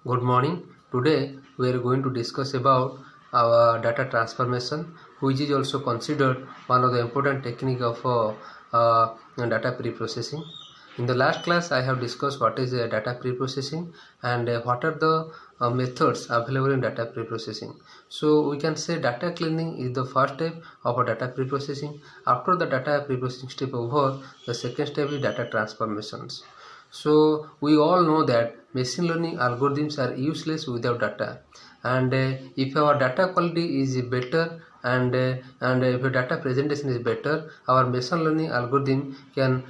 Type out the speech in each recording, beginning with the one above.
Good morning. Today we are going to discuss about our data transformation, which is also considered one of the important technique of data pre-processing. In the last class, I have discussed what is data pre-processing and what are the methods available in data pre-processing. So we can say data cleaning is the first step of a data pre-processing. After the data pre-processing step over, the second step is data transformations. So we all know that machine learning algorithms are useless without data, and if our data quality is better and if your data presentation is better, our machine learning algorithm can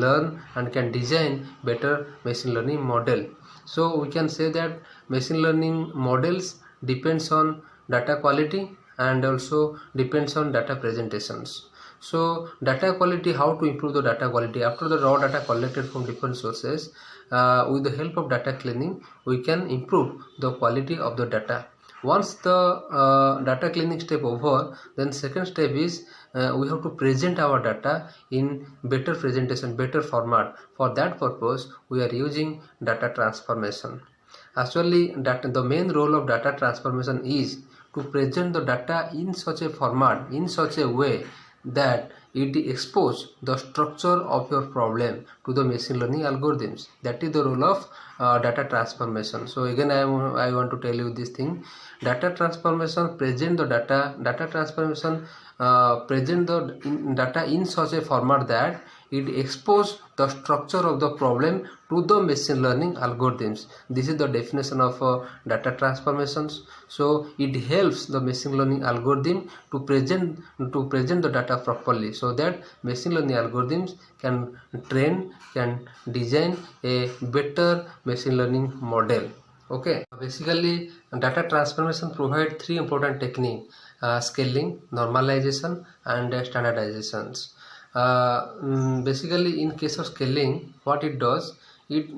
learn and can design better machine learning model. So we can say that machine learning models depends on data quality and also depends on data presentations. So data quality, how to improve the data quality after the raw data collected from different sources. With the help of data cleaning, we can improve the quality of the data. Once the data cleaning step over, then second step is we have to present our data in better presentation, better format. For that purpose, we are using data transformation. Actually, the main role of data transformation is to present the data in such a format, in such a way that it expose the structure of your problem to the machine learning algorithms. That is the role of data transformation. So again, I want to tell you this thing. Data transformation present the data. Data transformation present the data in such a format that it expose the structure of the problem to the machine learning algorithms. This is the definition of data transformations. So it helps the machine learning algorithm to present the data properly, so that machine learning algorithms can design a better machine learning model. Okay, basically data transformation provide three important techniques: scaling, normalization, and standardizations. Basically, in case of scaling, what it does,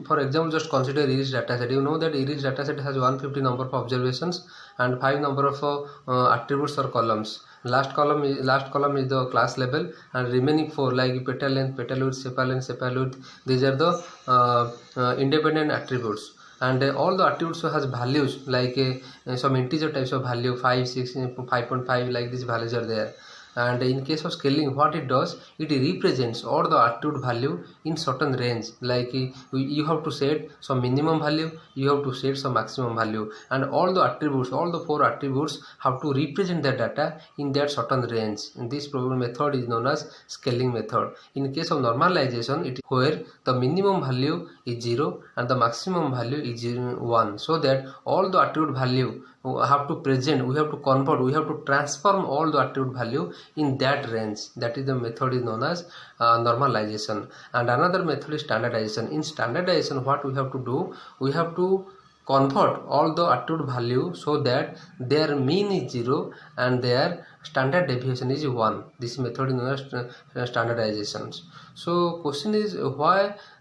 for example, just consider Iris dataset. You know that Iris dataset has 150 number of observations and 5 number of attributes or columns. Last column is the class level, and remaining 4 like petal length, petal width, sepal length, sepal width. These are the independent attributes. And all the attributes has values like some integer types of value 5, 6, 5.5, like these values are there. And in case of scaling, what it does, it represents all the attribute value in certain range. Like you have to set some minimum value, you have to set some maximum value, and all the attributes, all the 4 attributes have to represent the data in that certain range. And this method is known as scaling method. In case of normalization, it is where the minimum value is 0 and the maximum value is 1, so that all the attribute value have to present, we have to convert, we have to transform all the attribute value in that range. That is the method is known as normalization. And another method is standardization. In standardization, what we have to do, we have to convert all the attribute value so that their mean is 0 and their standard deviation is 1. This method is known as standardizations. So question is,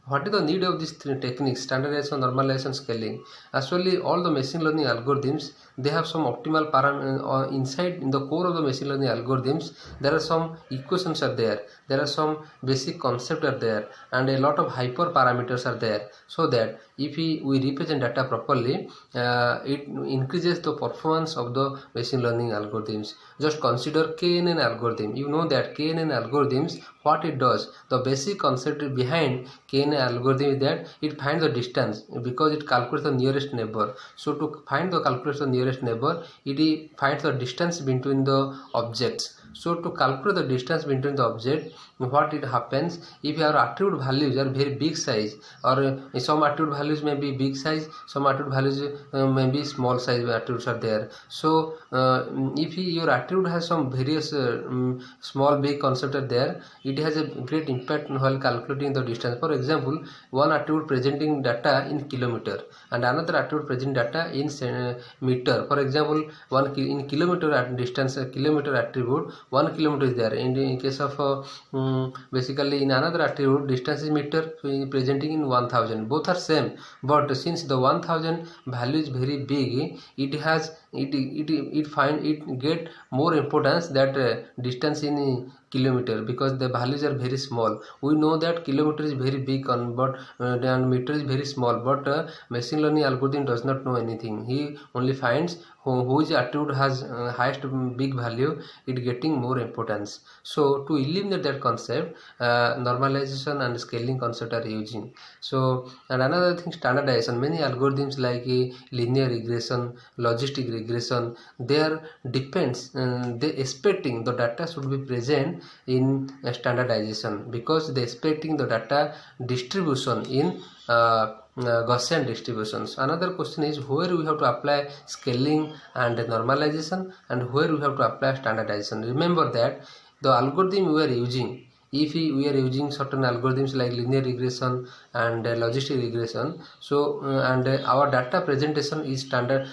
what is the need of these three techniques: standardization, normalization, scaling? Actually, all the machine learning algorithms, they have some optimal parameters inside in the core of the machine learning algorithms. There are some equations are there, there are some basic concepts are there, and a lot of hyper parameters are there, so that if we represent data properly, it increases the performance of the machine learning algorithms. Just consider KNN algorithm. You know that KNN algorithms, what it does, the basic concept behind KNN algorithm is that it finds the distance, because it calculates the nearest neighbor. So to calculate the nearest neighbor, it finds the distance between the objects. So to calculate the distance between the object, what it happens, if your attribute values are very big size, or some attribute values may be big size, some attribute values may be small size attributes are there. So if your attribute has some various small big concept are there, it has a great impact while calculating the distance. For example, one attribute presenting data in kilometer and another attribute presenting data in meter. For example, in kilometer distance, kilometer attribute, 1 kilometer is there. In case of basically in another attribute, distance is meter, so presenting in 1000. Both are same, but since the 1000 value is very big, it get more importance that distance in kilometer because the values are very small. We know that kilometer is very big but and meter is very small, but machine learning algorithm does not know anything. He only finds which attribute has highest big value, it getting more importance. So to eliminate that concept, normalization and scaling concept are using. So and another thing, standardization. Many algorithms like linear regression, logistic regression, they are depends they expecting the data should be present in standardization because they expecting the data distribution in Gaussian distributions. Another question is where we have to apply scaling and normalization and where we have to apply standardization. Remember that the algorithm we are using, if we are using certain algorithms like linear regression and logistic regression, so and our data presentation is standard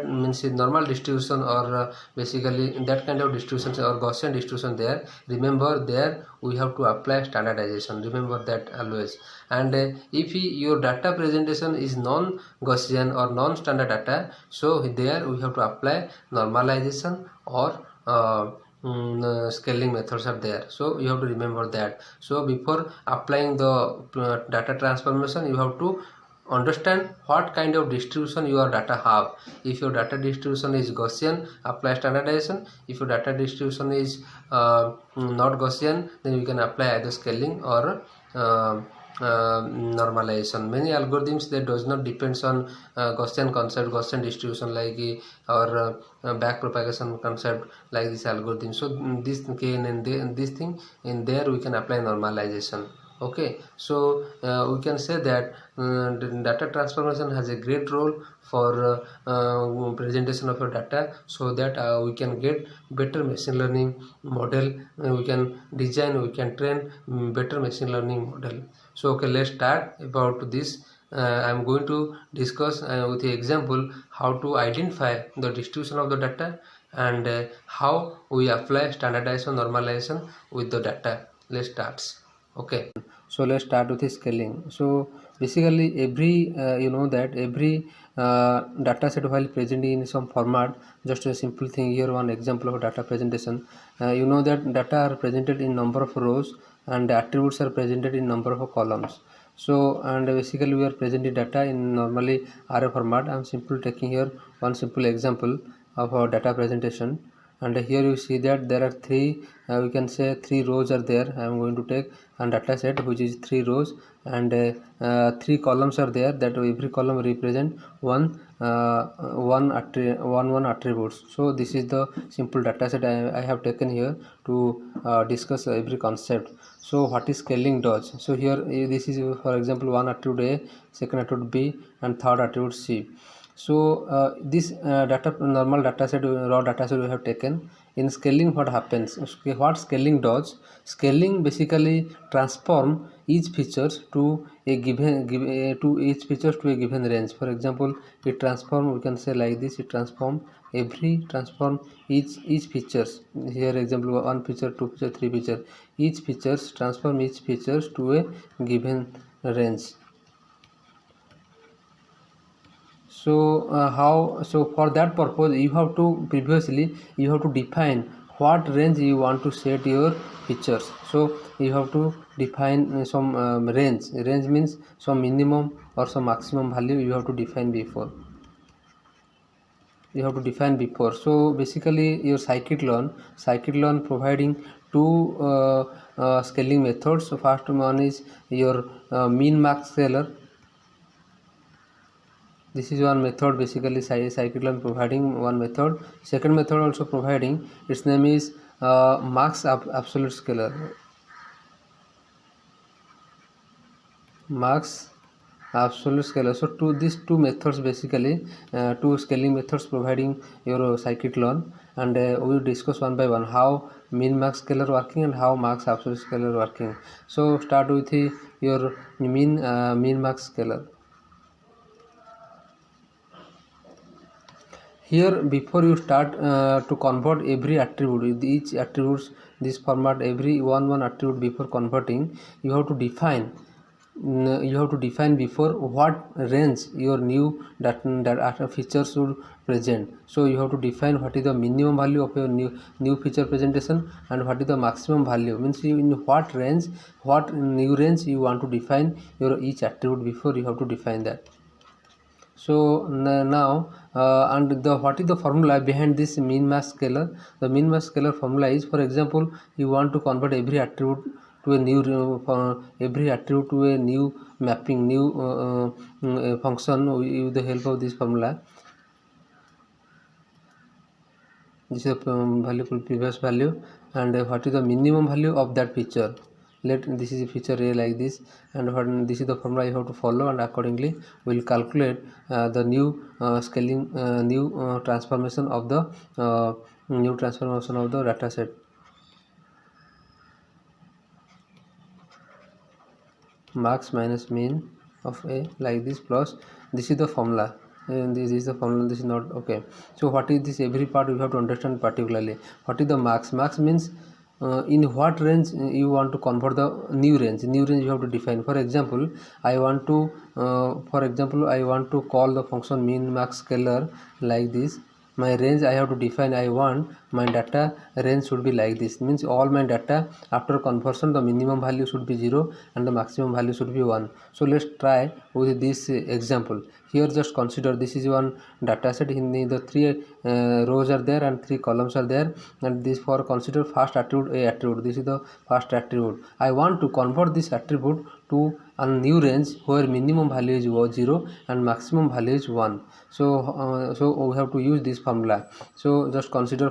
means normal distribution or basically that kind of distribution or Gaussian distribution there. Remember there we have to apply standardization, remember that always. And if your data presentation is non-Gaussian or non-standard data, so there we have to apply normalization or scaling methods are there. So you have to remember that. So before applying the data transformation, you have to understand what kind of distribution your data have. If your data distribution is Gaussian, apply standardization. If your data distribution is not Gaussian, then you can apply either scaling or normalization. Many algorithms that does not depends on Gaussian concept, Gaussian distribution like or back propagation concept like this algorithm. So this this thing in there we can apply normalization. Okay, so we can say that data transformation has a great role for presentation of your data, so that we can get better machine learning model, we can design, we can train better machine learning model. So okay, let's start about this. I am going to discuss with the example how to identify the distribution of the data and how we apply standardization, normalization with the data. Let's start. Okay, so let's start with the scaling. So basically every you know that every data set while presenting in some format, just a simple thing here, one example of data presentation. You know that data are presented in number of rows and attributes are presented in number of columns. So and basically we are presenting data in normally array format. I am simply taking here one simple example of our data presentation, and here you see that there are three we can say three rows are there. I am going to take a data set which is three rows and three columns are there, that every column represent one attributes. So this is the simple data set I have taken here to discuss every concept. So what is scaling does? So here this is for example one attribute A, second attribute B and third attribute C. So this normal data set, raw data set we have taken. In scaling what happens? What scaling does? Scaling basically transform each features to a given to each features to a given range. For example, it transform, we can say like this, it transform each features. Here example one feature, two feature, three feature. Each features transform each features to a given range. So so for that purpose you have to define what range you want to set your features. So you have to define some range means some minimum or some maximum value you have to define before. So basically your scikit-learn providing two scaling methods. So first one is your min max scaler. This is one method, basically scikit-learn providing one method. Second method also providing, its name is max absolute scaler. Max absolute scaler. So these two methods basically, two scaling methods providing your scikit-learn, and we will discuss one by one how min max scaler working and how max absolute scaler working. So start with your min max scaler. Here before you start to convert every attribute with each attributes this format, every one attribute, before converting you have to define you have to define before what range your new data feature should present. So you have to define what is the minimum value of your new feature presentation and what is the maximum value, means you in what range, what new range you want to define your each attribute before you have to define that. So now and the what is the formula behind this min max scalar? The min max scalar formula is, for example, you want to convert every attribute to a new every attribute to a new mapping, new function with the help of this formula. This is the value for previous value, and what is the minimum value of that feature. This is a feature A like this, and this is the formula you have to follow, and accordingly we will calculate the new scaling, new transformation of the data set. Max minus mean of A like this, plus this is the formula, and this is the formula, this is not okay. So what is this? Every part you have to understand particularly. What is the max? Max means in what range you want to convert the new range you have to define. For example, I want to call the function min max scalar like this. My range I have to define, I want my data range should be like this, means all my data after conversion the minimum value should be 0 and the maximum value should be 1. So let's try with this example. Here just consider this is one data set, in the 3 rows are there and 3 columns are there, and this for consider first attribute A attribute. This is the first attribute. I want to convert this attribute to a new range where minimum value is 0 and maximum value is 1. So we have to use this formula. So just consider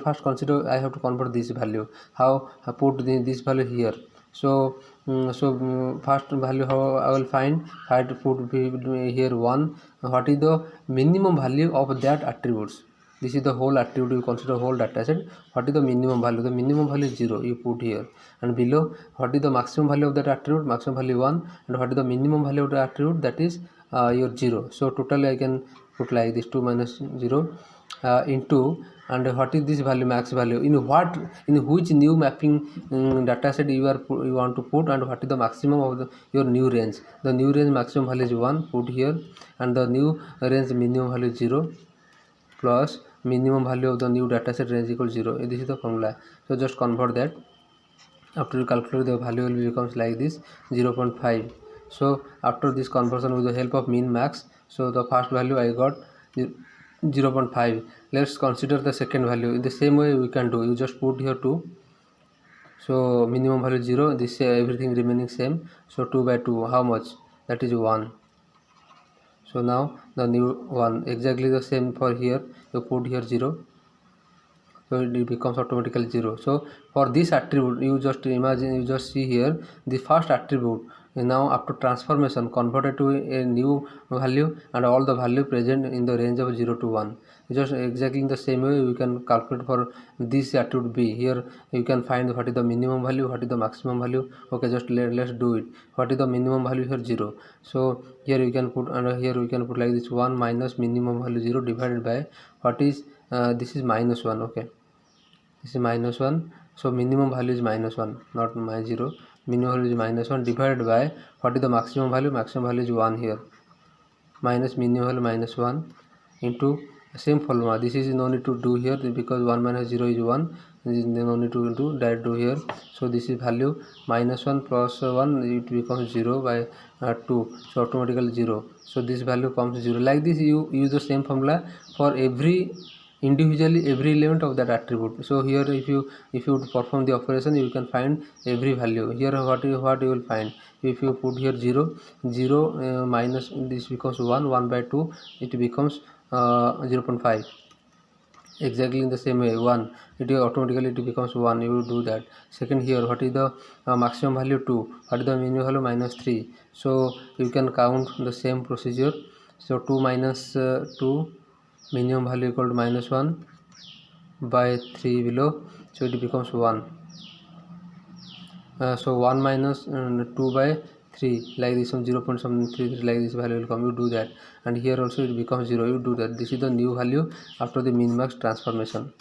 I have to convert this value. How I put this value here. So first value how I will find put here 1. What is the minimum value of that attributes? This is the whole attribute, you consider whole data set. What is the minimum value? The minimum value is 0, you put here, and below what is the maximum value of that attribute? Maximum value 1, and what is the minimum value of the attribute? That is your 0. So totally I can put like this 2 minus 0 into, and what is this value? Max value in which new mapping data set you want to put, and what is the maximum of your new range? The new range maximum value is 1, put here, and the new range minimum value is 0 plus minimum value of the new dataset range equals 0. This is the formula. So just convert that. After you calculate, the value will becomes like this 0.5. So after this conversion with the help of min max, so the first value I got 0.5. Let's consider the second value. In the same way we can do, you just put here 2. So minimum value 0, this everything remaining same. So 2 by 2, how much? That is 1. So now the new one exactly the same for here, you put here 0, so it becomes automatically 0. So for this attribute, you just imagine, you just see here the first attribute now after transformation converted to a new value, and all the value present in the range of 0 to 1. Just exactly in the same way we can calculate for this attribute B. Here you can find what is the minimum value, what is the maximum value. Okay, just let's do it. What is the minimum value here? 0. So here you can put, and here we can put like this 1 minus minimum value 0 divided by what is this is minus 1. Okay, this is minus 1. So minimum value is minus 1, not my 0. Minimum value is minus 1 divided by what is the maximum value? Maximum value is 1 here, minus minimum value minus 1 into same formula. This is no need to do here because 1 minus 0 is 1. This is no need to do, direct do here. So this is value minus 1 plus 1, it becomes 0 by 2. So automatically 0. So this value comes 0. Like this you use the same formula for every individually every element of that attribute. So here if you perform the operation, you can find every value. Here what you will find, if you put here 0 minus this becomes 1 by 2, it becomes 0.5. exactly in the same way 1, it automatically it becomes 1. You do that. Second, here what is the maximum value? 2. What is the minimum value? minus 3. So you can count the same procedure. So 2 minus 2, minimum value equal to minus 1 by 3 below, so it becomes 1. So 1 minus 2 by 3 like this, from 0.33 like this value will come. You do that, and here also it becomes 0. You do that. This is the new value after the min max transformation.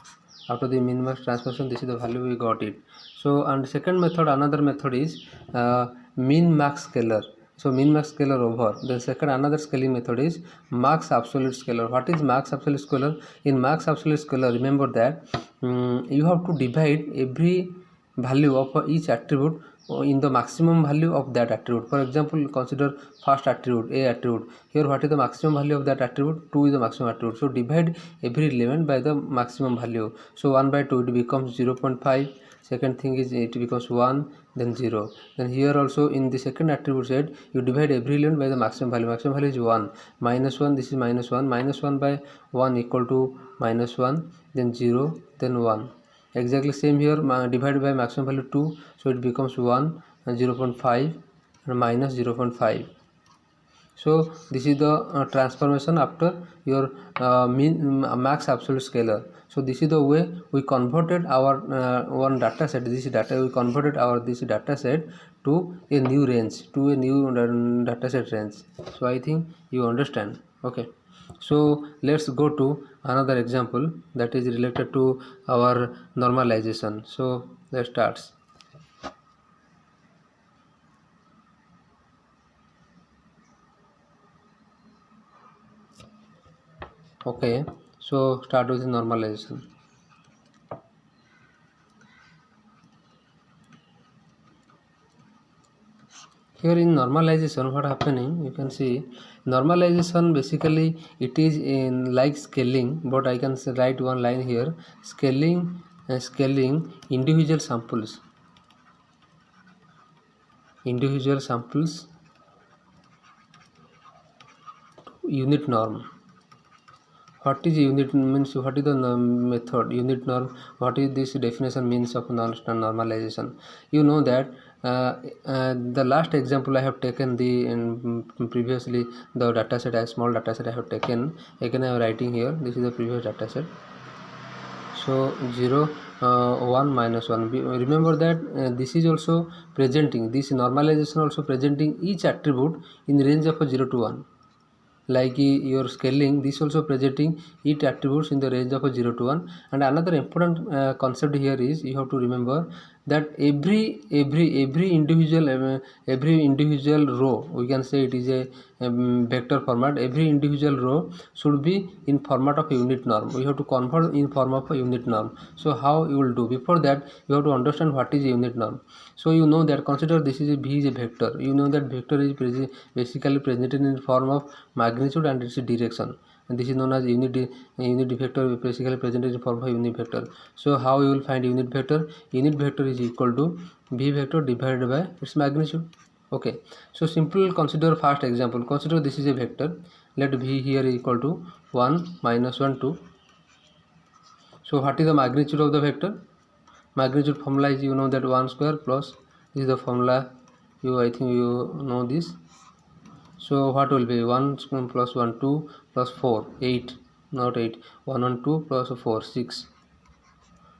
After the min max transformation, this is the value we got it. So and second method, another method is min max scalar. So min max scalar over. Then second another scaling method is max absolute scalar. What is max absolute scalar? In max absolute scalar, remember that you have to divide every value of each attribute in the maximum value of that attribute. For example, consider first attribute, a attribute. Here what is the maximum value of that attribute? 2 is the maximum attribute. So divide every element by the maximum value. So 1 by 2 it becomes 0.5. Second thing is it becomes 1, then 0. Then here also in the second attribute set you divide every element by the maximum value. Maximum value is 1. Minus 1, this is minus 1. Minus 1 by 1 equal to minus 1, then 0, then 1. Exactly same here, divided by maximum value 2, so it becomes 1 and 0.5 and minus 0.5. So this is the transformation after your max absolute scalar. So this is the way we converted our one data set. This data we converted our this data set to a new range, to a new data set range. So I think you understand. Okay. So let's go to another example that is related to our normalization. So let's start. Okay, so start with normalization. Here in normalization, what happening? You can see normalization basically it is in like scaling, but I can write one line here: scaling, scaling individual samples unit norm. What is unit means? What is the method unit norm? What is this definition means of normalization? You know that the last example I have taken previously the data set, a small data set I have taken. Again I am writing here. This is the previous data set. So 0, 1, minus 1. Remember that this is also presenting, this normalization also presenting each attribute in range of 0 to 1. Like your scaling, this also presenting each attributes in the range of 0 to 1. And another important concept here is you have to remember that every individual row, we can say it is a vector format. Every individual row should be in format of a unit norm. We have to convert in form of a unit norm. So how you will do? Before that you have to understand what is a unit norm. So you know that, consider this is a V is a vector. You know that vector is basically presented in form of magnitude and its direction, and this is known as unit vector, basically presented in form of unit vector. So how you will find unit vector? Unit vector is equal to V vector divided by its magnitude. Okay, so simple, consider first example. Consider this is a vector. Let V here equal to 1, minus 1, 2. So what is the magnitude of the vector? Magnitude formula is, you know that 1 square plus, this is the formula, I think you know this. So what will be 1 plus 1, 2 plus 4, 8, not 8, 1 and 2 plus 4, 6.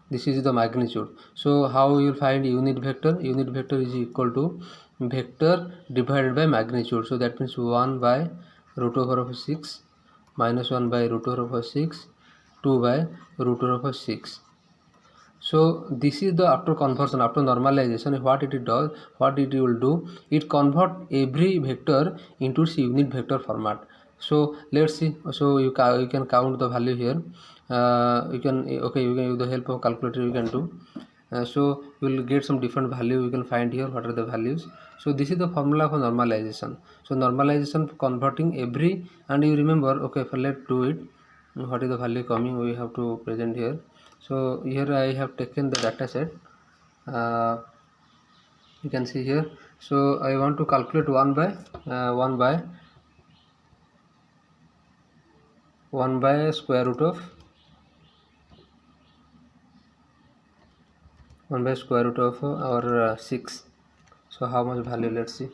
This is the magnitude. So how you will find unit vector? Unit vector is equal to vector divided by magnitude. So that means 1 by root over of 6, minus 1 by root over of 6, 2 by root over of 6. So this is the after conversion, after normalization, what it does, what it will do, it convert every vector into its unit vector format. So let's see. So you can count the value here. You can with the help of calculator you can do. So you will get some different value. You can find here what are the values. So this is the formula for normalization. So normalization for converting every, and you remember, okay, let's do it. What is the value coming? We have to present here. So here I have taken the data set. You can see here. So I want to calculate 1 by square root of 1 by square root of our 6. So how much value? Let's see.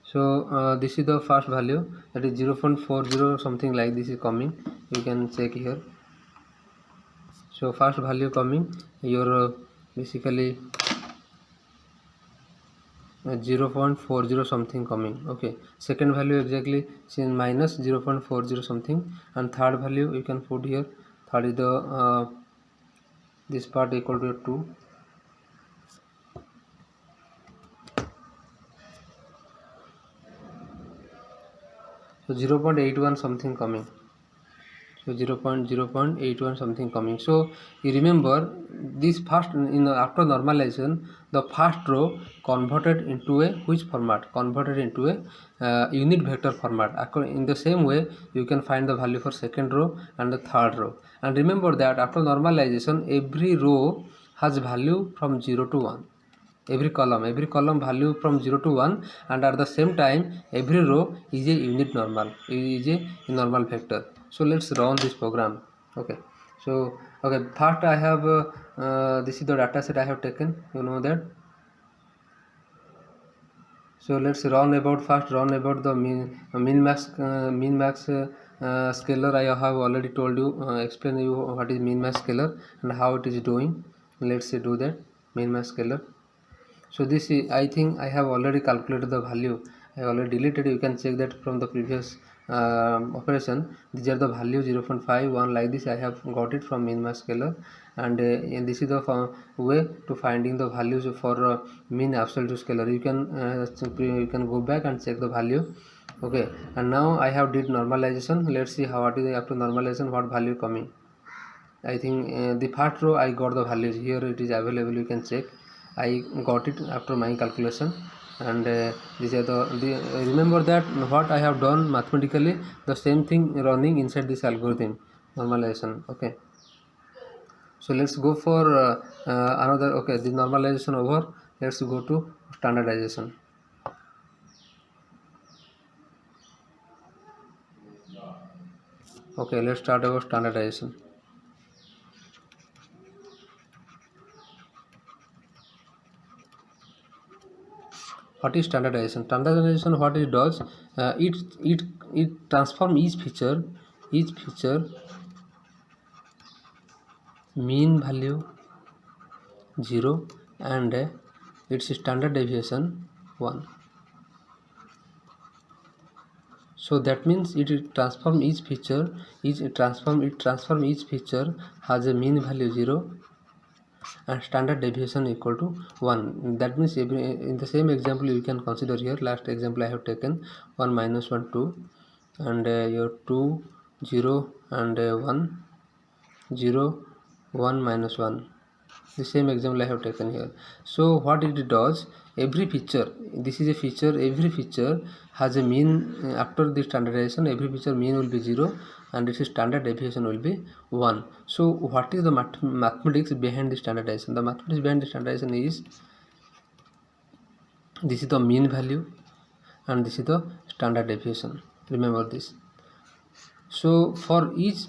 So this is the first value, that is 0.40 something like this is coming. You can check here. So first value coming, your basically 0.40 something coming. Okay, second value exactly minus 0.40 something, and third value you can put here. Third is the this part equal to 2. So 0.81 something coming. So 0.81 something coming. So you remember this first after normalization, the first row converted into a which format? Converted into a unit vector format. In the same way, you can find the value for second row and the third row. And remember that after normalization, every row has value from 0 to 1. Every column value from 0 to 1, and at the same time every row is a unit normal, is a normal vector. So let's run this program. Okay, so first I have this is the data set I have taken, you know that. So let's run about the min max scalar. I have already told you, explain you what is min max scalar and how it is doing. Let's do that min max scalar. So this is, I think I have already calculated the value. I already deleted. You can check that from the previous operation. These are the values 0.5, 1 like this. I have got it from min max scalar, and this is the way to finding the values for mean absolute scalar. You can go back and check the value. Okay, and now I have did normalization. Let's see how it is after normalization, what value coming. I think the first row I got the values here. It is available. You can check. I got it after my calculation, and these are the remember that what I have done mathematically, the same thing running inside this algorithm normalization. Okay, so let's go for another. Okay, the normalization over. Let's go to standardization. Okay, let's start about standardization. What is standardization? Standardization, what it does, it transform each feature mean value 0 and its standard deviation 1. So that means it transform each feature has a mean value 0 and standard deviation equal to 1. That means in the same example you can consider here. Last example I have taken 1 minus 1 2, and your 2 0 and 1 0 1 minus 1. The same example I have taken here. So what it does, every feature, this is a feature, every feature has a mean after the standardization. Every feature mean will be 0 and its standard deviation will be 1. So what is the mathematics behind the standardization? The mathematics behind the standardization is, this is the mean value and this is the standard deviation. Remember this. So for each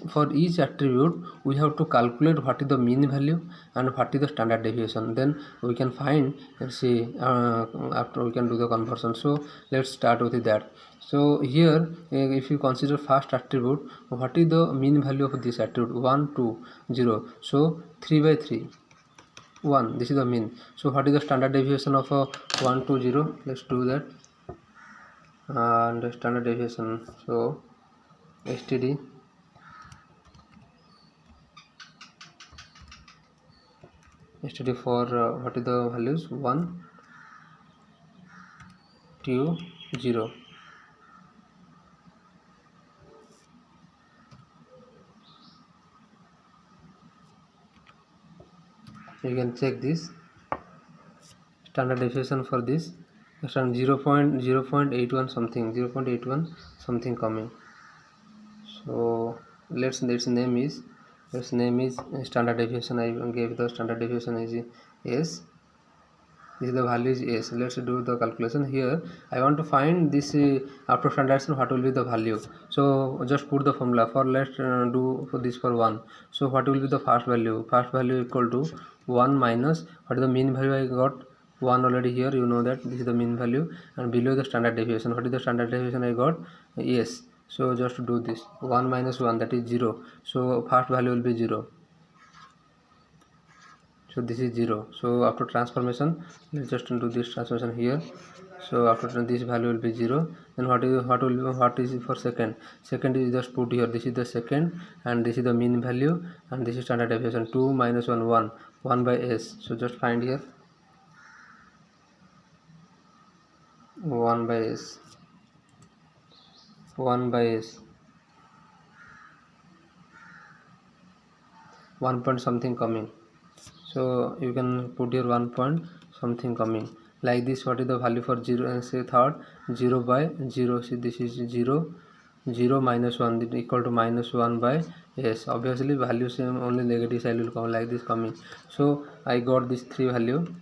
attribute we have to calculate what is the mean value and what is the standard deviation. Then we can find, let's see, after we can do the conversion. So let's start with that. So here if you consider first attribute, what is the mean value of this attribute? 1 2 0. So 3 by 3 1, this is the mean. So what is the standard deviation of 1 2 0? Let's do that. And standard deviation, so std for what is the values? 1 2 0. You can check this standard deviation for this, and 0.81 something, 0.81 something coming. So let's name is standard deviation. I gave the standard deviation is s. This is the value is s. Let's do the calculation here. I want to find this after standardization, what will be the value. So just put the formula for, let's do for this for 1. So what will be the first value? First value equal to 1 minus, what is the mean value? I got 1 already here, you know that this is the mean value, and below the standard deviation, what is the standard deviation? I got s. So just do this 1 minus 1, that is 0. So first value will be 0. So this is 0. So after transformation, let's just do this transformation here. So after this value will be 0. Then what is it for second? Second is just put here. This is the second, and this is the mean value, and this is standard deviation. 2 minus 1 1 by s. So just find here 1 by s. 1 by s, 1 point something coming. So you can put your 1 point something coming like this. What is the value for 0? Say third, 0 by 0. See, this is 0, 0 minus 1 equal to minus 1 by s. Obviously value same, only negative side will come like this coming. So I got this 3 value.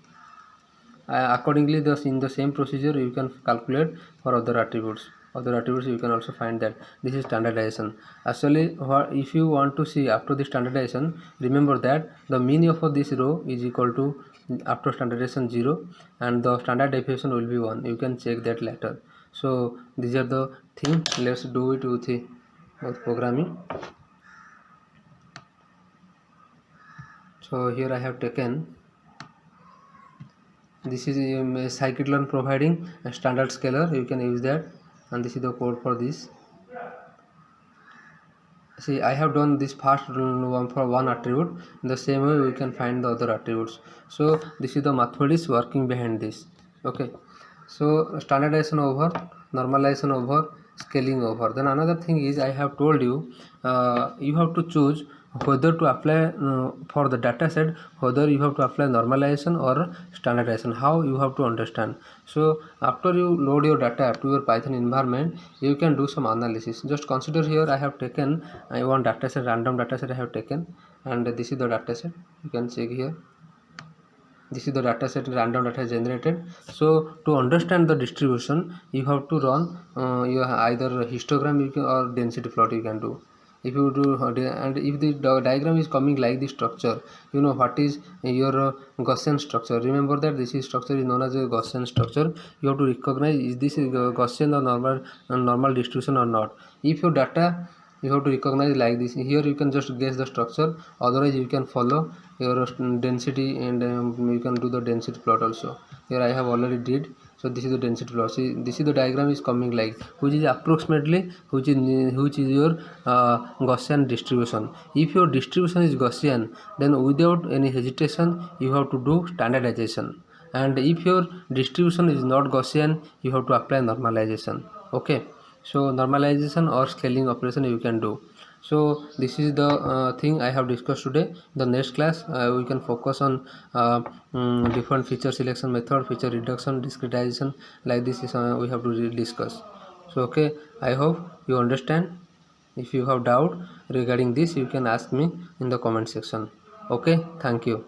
Accordingly, in the same procedure you can calculate for other attributes. You can also find that. This is standardization. Actually, if you want to see after the standardization, remember that the mean of this row is equal to, after standardization, 0, and the standard deviation will be 1. You can check that later. So these are the things. Let's do it with programming. So here I have taken, this is scikit-learn providing a standard scalar. You can use that, and this is the code for this. See, I have done this first one for one attribute. In the same way we can find the other attributes. So this is the mathematics working behind this. Okay, so standardization over, normalization over, scaling over. Then another thing is, I have told you, you have to choose whether to apply for the data set, whether you have to apply normalization or standardization. How you have to understand. So after you load your data to your Python environment, you can do some analysis. Just consider here, I have taken one data set, random data set I have taken, and this is the data set. You can check here. This is the data set, random data generated. So to understand the distribution, you have to run either histogram or density plot you can do. If you do, and if the diagram is coming like this structure, you know what is your Gaussian structure. Remember that this structure is known as a Gaussian structure. You have to recognize, is this Gaussian or normal distribution or not. If your data, you have to recognize like this. Here you can just guess the structure, otherwise you can follow your density, and you can do the density plot also. Here I have already did. So this is the density plot. See, this is the diagram is coming like, which is approximately, which is your Gaussian distribution. If your distribution is Gaussian, then without any hesitation you have to do standardization, and if your distribution is not Gaussian, you have to apply normalization. Okay, so normalization or scaling operation you can do. So this is the thing I have discussed today. The next class we can focus on different feature selection method, feature reduction, discretization. Like this is we have to discuss. So okay, I hope you understand. If you have doubt regarding this, you can ask me in the comment section. Okay, thank you.